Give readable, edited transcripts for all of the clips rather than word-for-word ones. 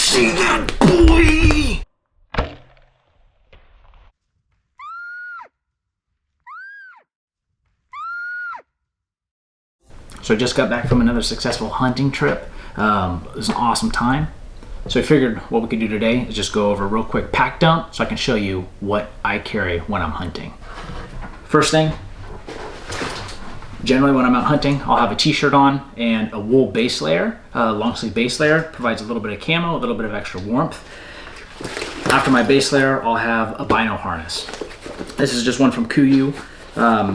See that, boy? So I just got back from another successful hunting trip. It was an awesome time. So I figured what we could do today is just go over a real quick pack dump so I can show you what I carry when I'm hunting. First thing, generally when I'm out hunting, I'll have a t-shirt on and a wool base layer, long sleeve base layer. Provides a little bit of camo, a little bit of extra warmth. After my base layer, I'll have a Bino harness. This is just one from Kuiu.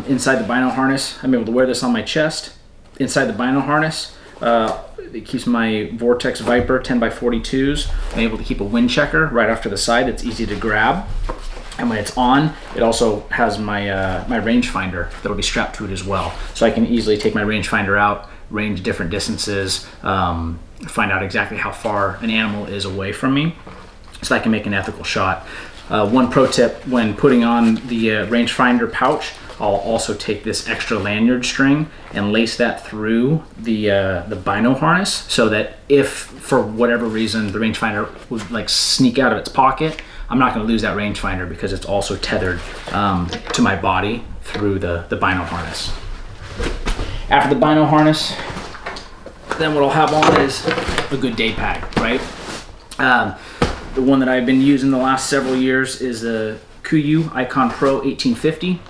Inside the Bino harness, I'm able to wear this on my chest. Inside the Bino harness, it keeps my Vortex Viper 10x42s. I'm able to keep a wind checker right off to the side that's easy to grab. And when it's on, it also has my my rangefinder that'll be strapped to it as well. So I can easily take my rangefinder out, range different distances, find out exactly how far an animal is away from me, so I can make an ethical shot. One pro tip when putting on the rangefinder pouch, I'll also take this extra lanyard string and lace that through the Bino harness, so that if for whatever reason the rangefinder would like sneak out of its pocket, I'm not going to lose that rangefinder because it's also tethered to my body through the Bino harness. After the Bino harness, then what I'll have on is a good day pack, right? The one that I've been using the last several years is the Kuiu Icon Pro 1850.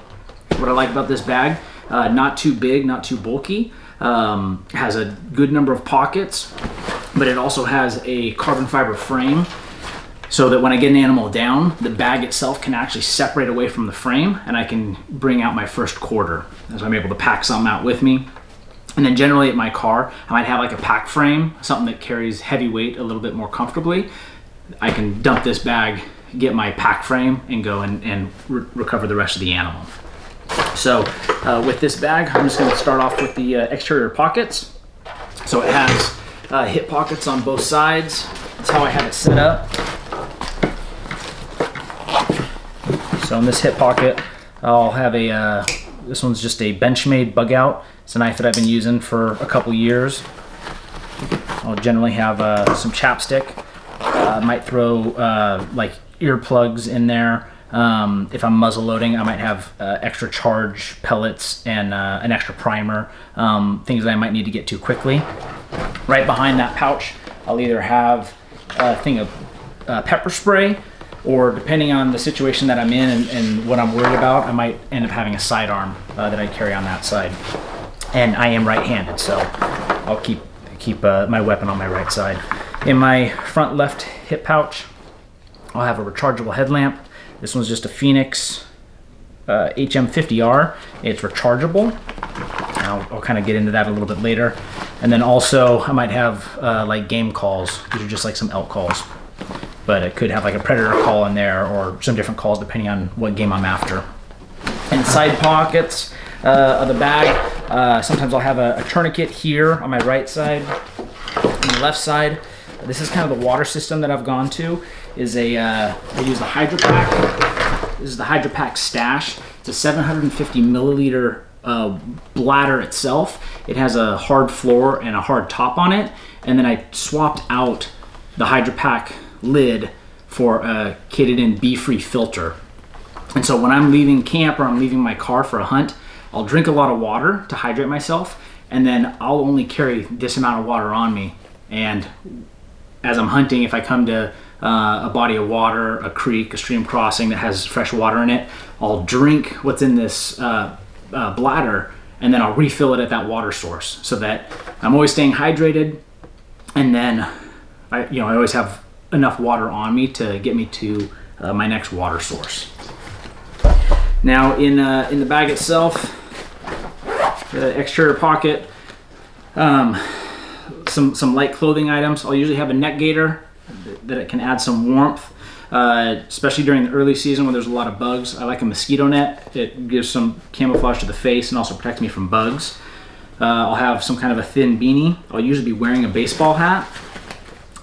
What I like about this bag, not too big, not too bulky, has a good number of pockets, but it also has a carbon fiber frame so that when I get an animal down, the bag itself can actually separate away from the frame and I can bring out my first quarter. So I'm able to pack something out with me. And then generally at my car, I might have like a pack frame, something that carries heavy weight a little bit more comfortably. I can dump this bag, get my pack frame, and go and recover the rest of the animal. So with this bag, I'm just going to start off with the exterior pockets. So it has hip pockets on both sides. That's how I have it set up. So in this hip pocket, I'll have this one's just a Benchmade Bugout. It's a knife that I've been using for a couple years. I'll generally have some chapstick. I might throw like earplugs in there. If I'm muzzle loading, I might have extra charge pellets and an extra primer, things that I might need to get to quickly. Right behind that pouch, I'll either have a thing of pepper spray, or depending on the situation that I'm in and what I'm worried about, I might end up having a sidearm that I carry on that side. And I am right-handed, so I'll keep my weapon on my right side. In my front left hip pouch, I'll have a rechargeable headlamp. This one's just a Fenix HM50R. It's rechargeable. I'll kind of get into that a little bit later. And then also I might have like game calls. These are just like some elk calls. But it could have like a predator call in there or some different calls depending on what game I'm after. In side pockets of the bag, sometimes I'll have a tourniquet here on my right side. On the left side, this is kind of the water system that I've gone to. I use the HydraPak. This is the HydraPak Stash. It's a 750 milliliter bladder itself. It has a hard floor and a hard top on it. And then I swapped out the HydraPak lid for a Katadyn BeFree Filter. And so when I'm leaving camp or I'm leaving my car for a hunt, I'll drink a lot of water to hydrate myself, and then I'll only carry this amount of water on me. And as I'm hunting, if I come to a body of water, a creek, a stream crossing that has fresh water in it, I'll drink what's in this bladder, and then I'll refill it at that water source so that I'm always staying hydrated. And then I always have enough water on me to get me to my next water source. Now in the bag itself, the exterior pocket, some light clothing items. I'll usually have a Neck Gaiter that it can add some warmth, especially during the early season when there's a lot of bugs. I like a mosquito net. It gives some camouflage to the face and also protects me from bugs. I'll have some kind of a thin beanie. I'll usually be wearing a baseball hat.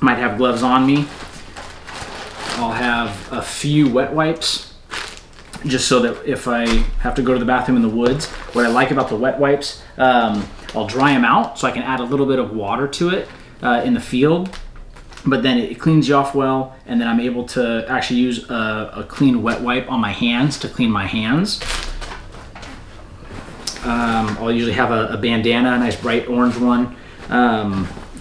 Might have gloves on me. I'll have a few wet wipes, just so that if I have to go to the bathroom in the woods. What I like about the wet wipes, I'll dry them out so I can add a little bit of water to it in the field. but then it cleans you off well, and then I'm able to actually use a clean wet wipe on my hands to clean my hands. I'll usually have a bandana, a nice bright orange one,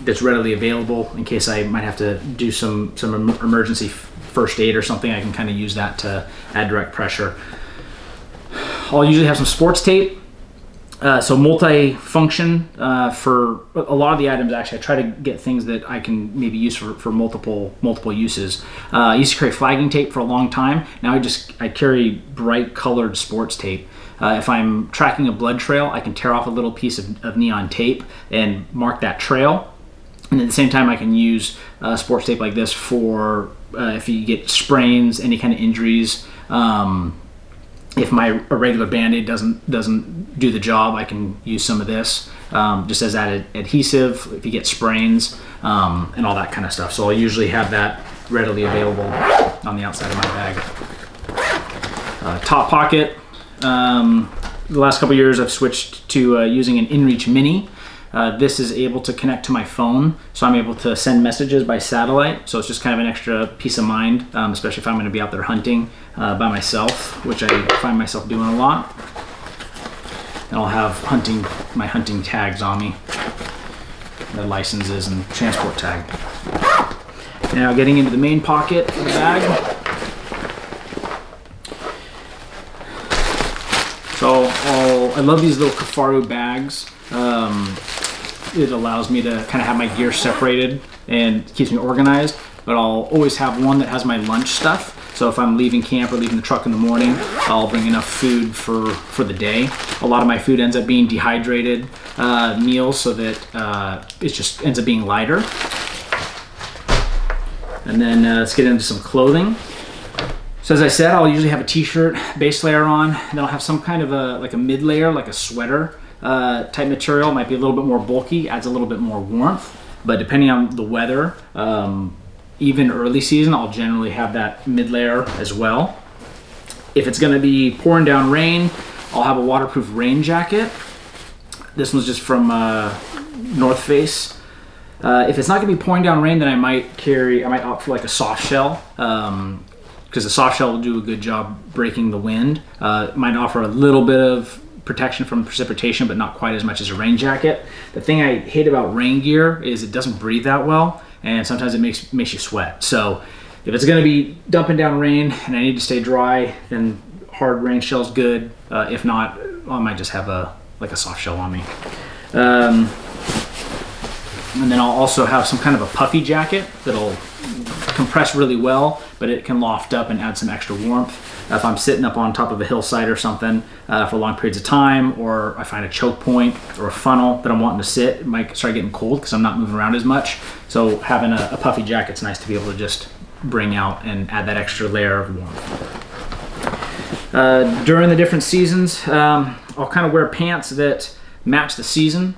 that's readily available in case I might have to do some emergency first aid or something. I can kind of use that to add direct pressure. I'll usually have some sports tape. So multi-function for a lot of the items. Actually, I try to get things that I can maybe use for multiple uses. I used to carry flagging tape for a long time. Now I carry bright colored sports tape. If I'm tracking a blood trail, I can tear off a little piece of neon tape and mark that trail. And at the same time, I can use sports tape like this for if you get sprains, any kind of injuries. If my regular Band-Aid doesn't do the job, I can use some of this just as that adhesive if you get sprains and all that kind of stuff. So I'll usually have that readily available on the outside of my bag. Top pocket. The last couple years I've switched to using an InReach Mini. This is able to connect to my phone, so I'm able to send messages by satellite. So it's just kind of an extra peace of mind, especially if I'm going to be out there hunting by myself, which I find myself doing a lot. And I'll have my hunting tags on me, the licenses and transport tag. Now getting into the main pocket of the bag. So I love these little Kifaru bags. It allows me to kind of have my gear separated and keeps me organized, but I'll always have one that has my lunch stuff. So if I'm leaving camp or leaving the truck in the morning, I'll bring enough food for the day. A lot of my food ends up being dehydrated meals, so that it just ends up being lighter. And then let's get into some clothing. So as I said, I'll usually have a t-shirt base layer on, and then I'll have some kind of like a mid layer, like a sweater type material. It might be a little bit more bulky, adds a little bit more warmth, but depending on the weather, even early season, I'll generally have that mid layer as well. If it's going to be pouring down rain, I'll have a waterproof rain jacket. This one's just from Northface. If it's not going to be pouring down rain, then I might opt for like a soft shell, because the soft shell will do a good job breaking the wind. It might offer a little bit of protection from precipitation, but not quite as much as a rain jacket. The thing I hate about rain gear is it doesn't breathe that well, and sometimes it makes you sweat. So if it's going to be dumping down rain and I need to stay dry, then hard rain shell's good. If not, I might just have a soft shell on me. And then I'll also have some kind of a puffy jacket that'll compress really well, but it can loft up and add some extra warmth. If I'm sitting up on top of a hillside or something for long periods of time, or I find a choke point or a funnel that I'm wanting to sit, it might start getting cold because I'm not moving around as much. So having a puffy jacket's nice to be able to just bring out and add that extra layer of warmth. During the different seasons, I'll kind of wear pants that match the season.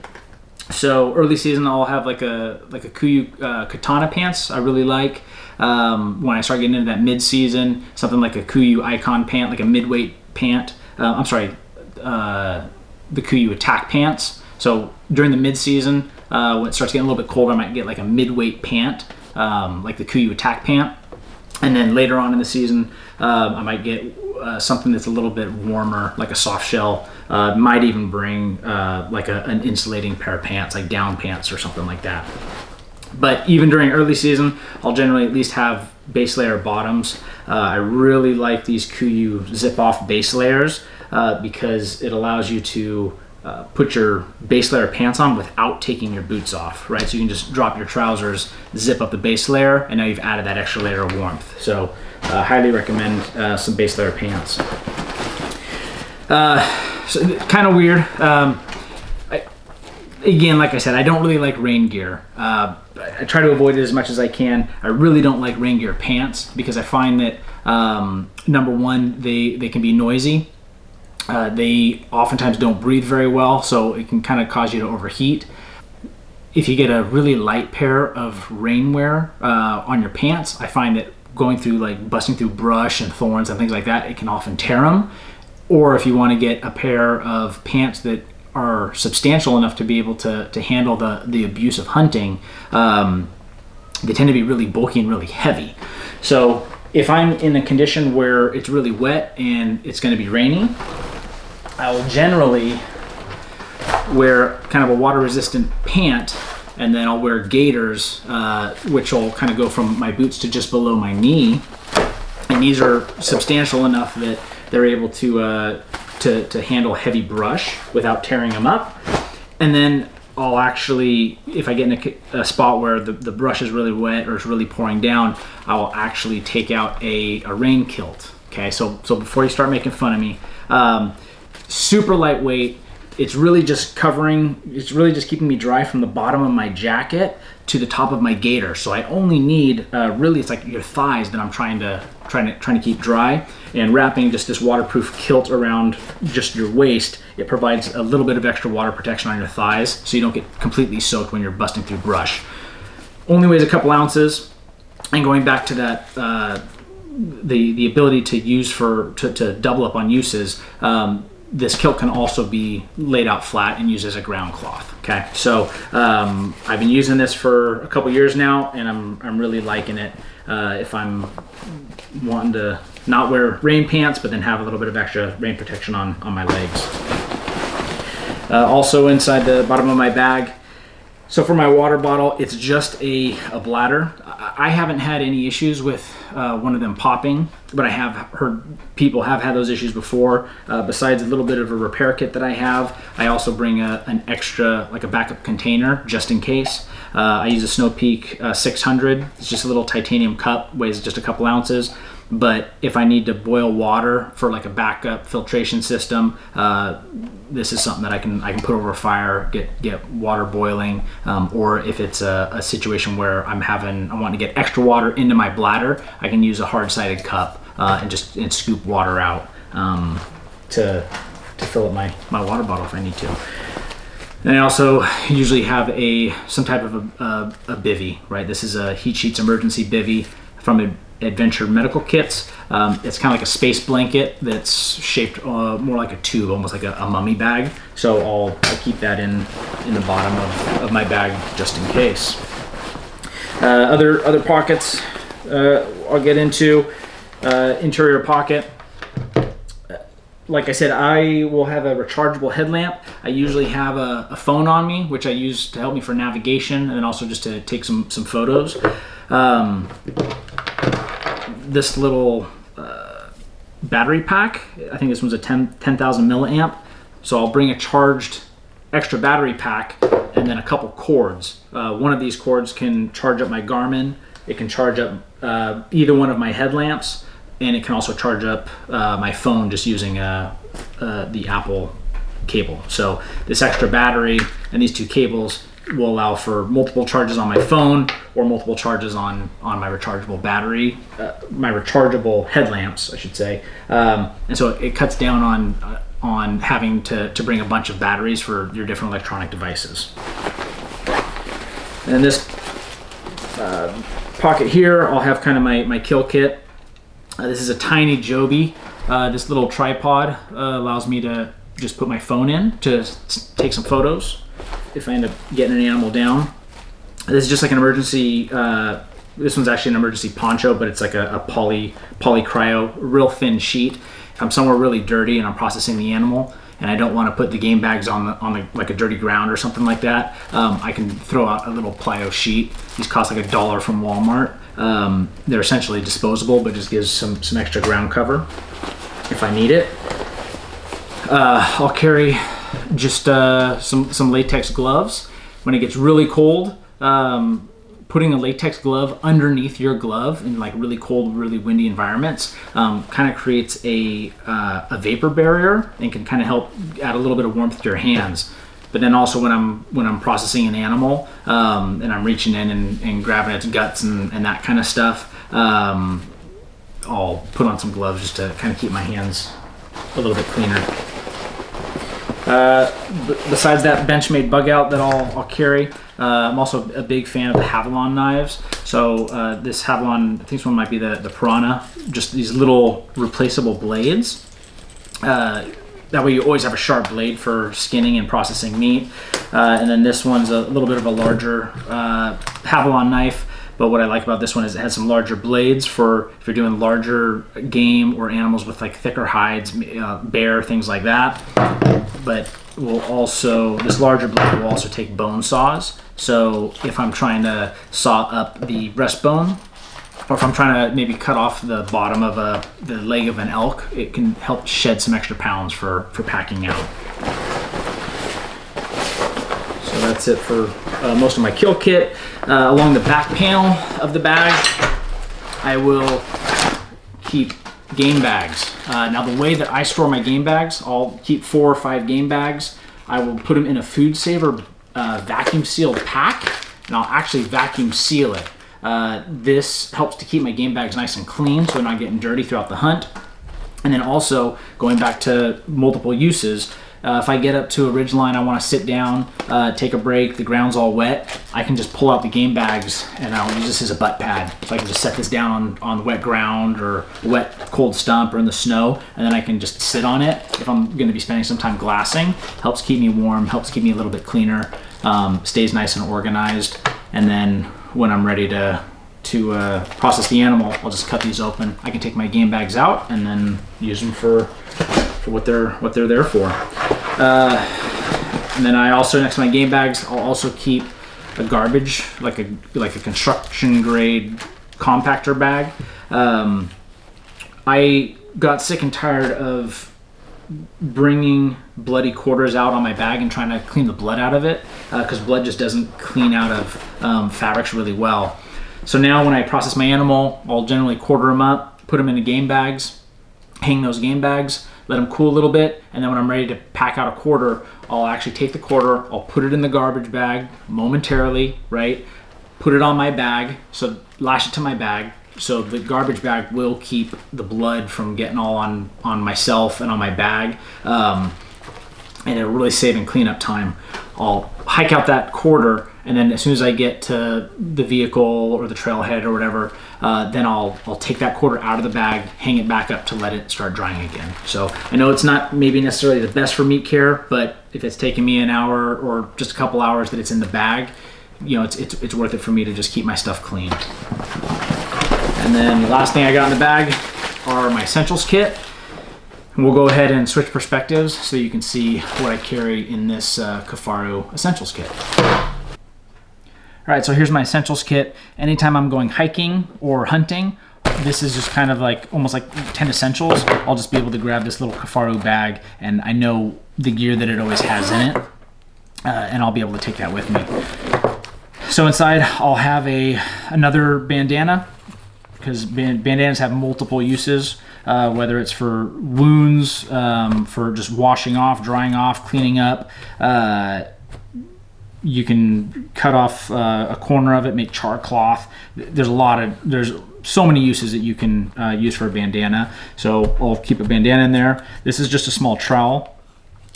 So early season, I'll have like a Kuiu katana pants I really like. When I start getting into that mid-season, something like a Kuiu icon pant, like a mid-weight pant. The Kuiu Attack pants. So during the mid-season, when it starts getting a little bit colder, I might get like a mid-weight pant, like the Kuiu Attack pant. And then later on in the season, I might get something that's a little bit warmer, like a soft shell. Might even bring like an insulating pair of pants, like down pants or something like that. But even during early season, I'll generally at least have base layer bottoms. I really like these Kuiu zip-off base layers because it allows you to put your base layer pants on without taking your boots off, right? So you can just drop your trousers, zip up the base layer, and now you've added that extra layer of warmth. So highly recommend some base layer pants. So kind of weird. Again, like I said, I don't really like rain gear. I try to avoid it as much as I can. I really don't like rain gear pants because I find that number one, they can be noisy. They oftentimes don't breathe very well, so it can kind of cause you to overheat. If you get a really light pair of rainwear on your pants, I find that going through, like busting through brush and thorns and things like that, it can often tear them. Or if you want to get a pair of pants that are substantial enough to be able to handle the abuse of hunting, they tend to be really bulky and really heavy. So if I'm in a condition where it's really wet and it's going to be raining, I will generally wear kind of a water resistant pant, and then I'll wear gaiters, which will kind of go from my boots to just below my knee. And these are substantial enough that they're able to handle heavy brush without tearing them up. And then I'll actually, if I get in a spot where the brush is really wet or it's really pouring down, I will actually take out a rain kilt. Okay, so before you start making fun of me, super lightweight. It's really just keeping me dry from the bottom of my jacket to the top of my gaiter. So I only need, really it's like your thighs that I'm trying to keep dry. And wrapping just this waterproof kilt around just your waist, it provides a little bit of extra water protection on your thighs so you don't get completely soaked when you're busting through brush. Only weighs a couple ounces. And going back to that, the ability to use to double up on uses, this kilt can also be laid out flat and used as a ground cloth. Okay, so I've been using this for a couple years now, and I'm really liking it. If I'm wanting to not wear rain pants, but then have a little bit of extra rain protection on my legs. Also inside the bottom of my bag, so for my water bottle, it's just a bladder. I haven't had any issues with one of them popping, but I have heard people have had those issues before. Besides a little bit of a repair kit that I have, I also bring an extra, like a backup container, just in case. I use a Snow Peak 600. It's just a little titanium cup, weighs just a couple ounces. But if I need to boil water for like a backup filtration system, this is something that I can put over a fire, get water boiling, or if it's a situation where I want to get extra water into my bladder, I can use a hard-sided cup and scoop water out to fill up my water bottle if I need to. And I also usually have some type of a bivy, right? This is a Heat Sheets emergency bivy from Adventure Medical Kits. It's kind of like a space blanket that's shaped more like a tube, almost like a mummy bag. So I'll keep that in the bottom of my bag just in case. Other pockets I'll get into. Interior pocket. Like I said, I will have a rechargeable headlamp. I usually have a phone on me, which I use to help me for navigation and then also just to take some photos. This little battery pack, I think this one's a 10,000 milliamp. So I'll bring a charged extra battery pack and then a couple cords. One of these cords can charge up my Garmin. It can charge up either one of my headlamps, and it can also charge up my phone just using the Apple cable. So this extra battery and these two cables will allow for multiple charges on my phone or multiple charges on my rechargeable battery, my rechargeable headlamps, I should say. And so it cuts down on having to bring a bunch of batteries for your different electronic devices. And this pocket here, I'll have kind of my kill kit. This is a tiny Joby. This little tripod allows me to just put my phone in to take some photos if I end up getting an animal down. This is just like an emergency, this one's actually an emergency poncho, but it's like a poly cryo, real thin sheet. If I'm somewhere really dirty and I'm processing the animal and I don't want to put the game bags on like a dirty ground or something like that, I can throw out a little plyo sheet. These cost like $1 from Walmart. They're essentially disposable, but just gives some extra ground cover if I need it. I'll carry just some latex gloves. When it gets really cold, putting a latex glove underneath your glove in like really cold, really windy environments kind of creates a vapor barrier and can kind of help add a little bit of warmth to your hands. But then also when I'm processing an animal and I'm reaching in and grabbing its guts and that kind of stuff, I'll put on some gloves just to kind of keep my hands a little bit cleaner. Besides that Benchmade Bugout that I'll carry, I'm also a big fan of the Havlon knives. So this Havlon, I think this one might be the Piranha, just these little replaceable blades. That way you always have a sharp blade for skinning and processing meat. And then this one's a little bit of a larger Havlon knife, but what I like about this one is it has some larger blades for if you're doing larger game or animals with like thicker hides, bear, things like that. But this larger blade will also take bone saws. So if I'm trying to saw up the breastbone, or if I'm trying to maybe cut off the bottom of the leg of an elk, it can help shed some extra pounds for packing out. So that's it for most of my kill kit. Along the back panel of the bag, I will keep game bags. Now the way that I store my game bags, I'll keep 4 or 5 game bags. I will put them in a Food Saver vacuum sealed pack, and I'll actually vacuum seal it. This helps to keep my game bags nice and clean so they're not getting dirty throughout the hunt. And then also, going back to multiple uses, if I get up to a ridgeline, I want to sit down, take a break, the ground's all wet, I can just pull out the game bags and I'll use this as a butt pad. So I can just set this down on the wet ground or wet cold stump or in the snow, and then I can just sit on it if I'm going to be spending some time glassing. Helps keep me warm, helps keep me a little bit cleaner, stays nice and organized. And then when I'm ready to process the animal, I'll just cut these open. I can take my game bags out and then use them for what they're there for. And then I also, next to my game bags, I'll also keep a garbage, like a construction grade compactor bag. I got sick and tired of bringing bloody quarters out on my bag and trying to clean the blood out of it, because blood just doesn't clean out of fabrics really well. So now when I process my animal, I'll generally quarter them up, put them into game bags, hang those game bags, let them cool a little bit, and then when I'm ready to pack out a quarter, I'll actually take the quarter, I'll put it in the garbage bag momentarily, right? Put it on my bag, so lash it to my bag, so the garbage bag will keep the blood from getting all on myself and on my bag, and it'll really save in cleanup time. I'll hike out that quarter, and then as soon as I get to the vehicle or the trailhead or whatever, then I'll take that quarter out of the bag, hang it back up to let it start drying again. So I know it's not maybe necessarily the best for meat care, but if it's taking me an hour or just a couple hours that it's in the bag, you know, it's worth it for me to just keep my stuff clean. And then the last thing I got in the bag are my essentials kit. And we'll go ahead and switch perspectives so you can see what I carry in this Kifaru essentials kit. All right, so here's my essentials kit. Anytime I'm going hiking or hunting, this is just kind of like almost like 10 essentials. I'll just be able to grab this little Kifaru bag, and I know the gear that it always has in it, and I'll be able to take that with me. So inside, I'll have another bandana, because bandanas have multiple uses, whether it's for wounds, for just washing off, drying off, cleaning up. You can cut off a corner of it, make char cloth. There's so many uses that you can use for a bandana. So I'll keep a bandana in there. This is just a small trowel.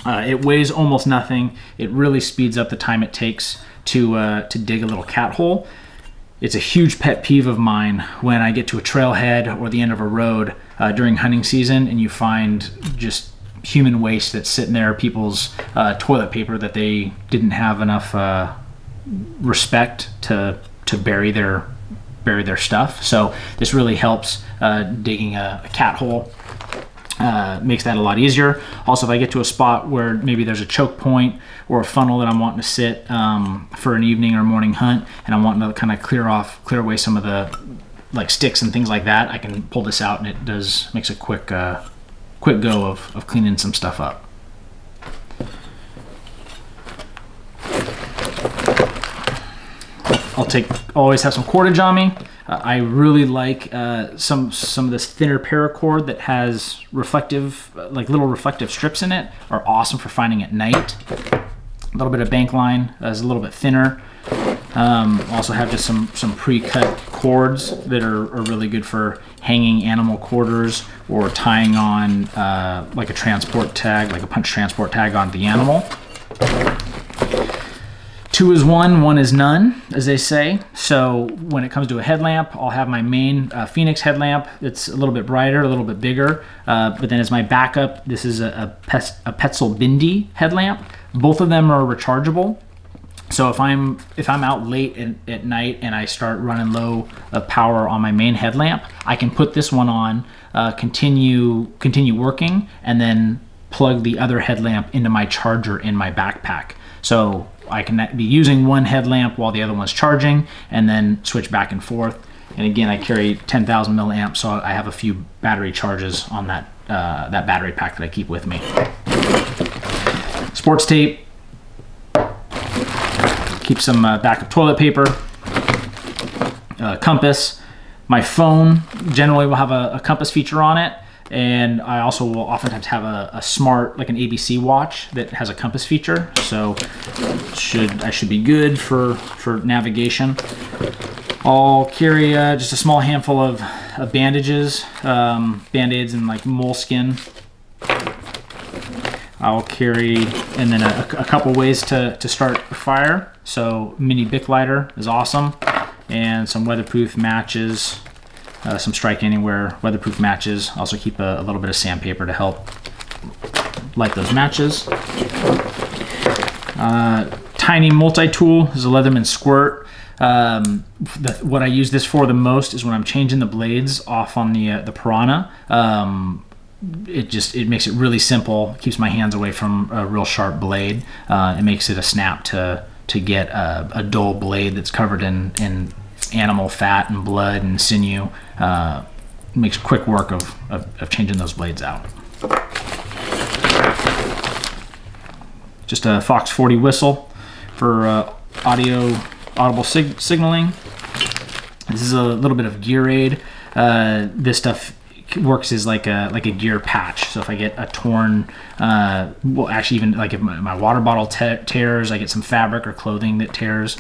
It weighs almost nothing. It really speeds up the time it takes to dig a little cat hole. It's a huge pet peeve of mine when I get to a trailhead or the end of a road during hunting season and you find just human waste that's sitting there, people's toilet paper that they didn't have enough respect to bury their stuff. So this really helps digging a cat hole. Makes that a lot easier. Also, if I get to a spot where maybe there's a choke point or a funnel that I'm wanting to sit for an evening or morning hunt, and I'm wanting to kind of clear away some of the like sticks and things like that, I can pull this out and it makes a quick go of cleaning some stuff up. Always have some cordage on me. I really like some of this thinner paracord that has little reflective strips in it. Are awesome for finding at night. A little bit of bank line is a little bit thinner. Also have just some pre-cut cords that are really good for hanging animal quarters or tying on like a transport tag, like a punch transport tag on the animal. 2 is 1, 1 is none, as they say. So when it comes to a headlamp, I'll have my main Fenix headlamp. It's a little bit brighter, a little bit bigger. But then as my backup, this is a Petzl Bindi headlamp. Both of them are rechargeable. So if I'm out late at night and I start running low of power on my main headlamp, I can put this one on, continue working, and then plug the other headlamp into my charger in my backpack. So I can be using one headlamp while the other one's charging, and then switch back and forth. And again, I carry 10,000 milliamps, so I have a few battery charges on that battery pack that I keep with me. Sports tape. Keep some backup toilet paper. Compass. My phone generally will have a compass feature on it, and I also will oftentimes have a smart, like an ABC watch that has a compass feature. So I should be good for navigation. I'll carry just a small handful of bandages, Band-Aids and like moleskin. I'll carry, and then a couple ways to start a fire. So mini Bic lighter is awesome, and some weatherproof matches, some Strike Anywhere weatherproof matches. Also keep a little bit of sandpaper to help light those matches. Tiny multi-tool is a Leatherman squirt. What I use this for the most is when I'm changing the blades off on the Piranha. It makes it really simple, keeps my hands away from a real sharp blade. It makes it a snap to get a dull blade that's covered in animal fat and blood and sinew. Makes quick work of changing those blades out. Just a Fox 40 whistle for audible signaling. This is a little bit of gear aid. This stuff works as like a gear patch. So if I get a torn, well, actually even like if my water bottle tears, I get some fabric or clothing that tears,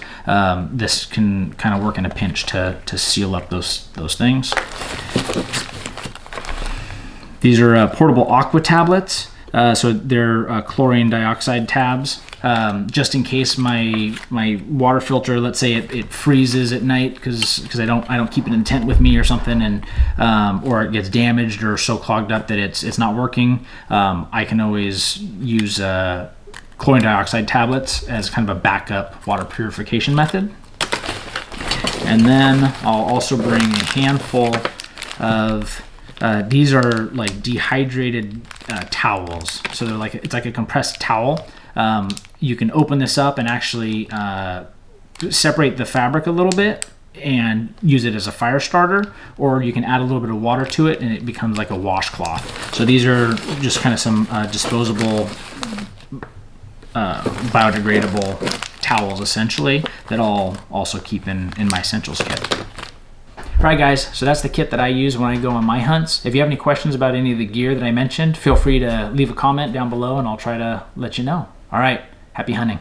this can kind of work in a pinch to seal up those things. These are portable aqua tablets. So they're chlorine dioxide tabs. Just in case my water filter, let's say it freezes at night because I don't keep it in tent with me or something, and or it gets damaged or so clogged up that it's not working. I can always use chlorine dioxide tablets as kind of a backup water purification method. And then I'll also bring a handful of these are like dehydrated towels. So they're it's like a compressed towel. You can open this up and actually separate the fabric a little bit and use it as a fire starter, or you can add a little bit of water to it and it becomes like a washcloth. So these are just kind of some disposable, biodegradable towels essentially that I'll also keep in my essentials kit. Alright guys, so that's the kit that I use when I go on my hunts. If you have any questions about any of the gear that I mentioned, feel free to leave a comment down below and I'll try to let you know. Alright, happy hunting.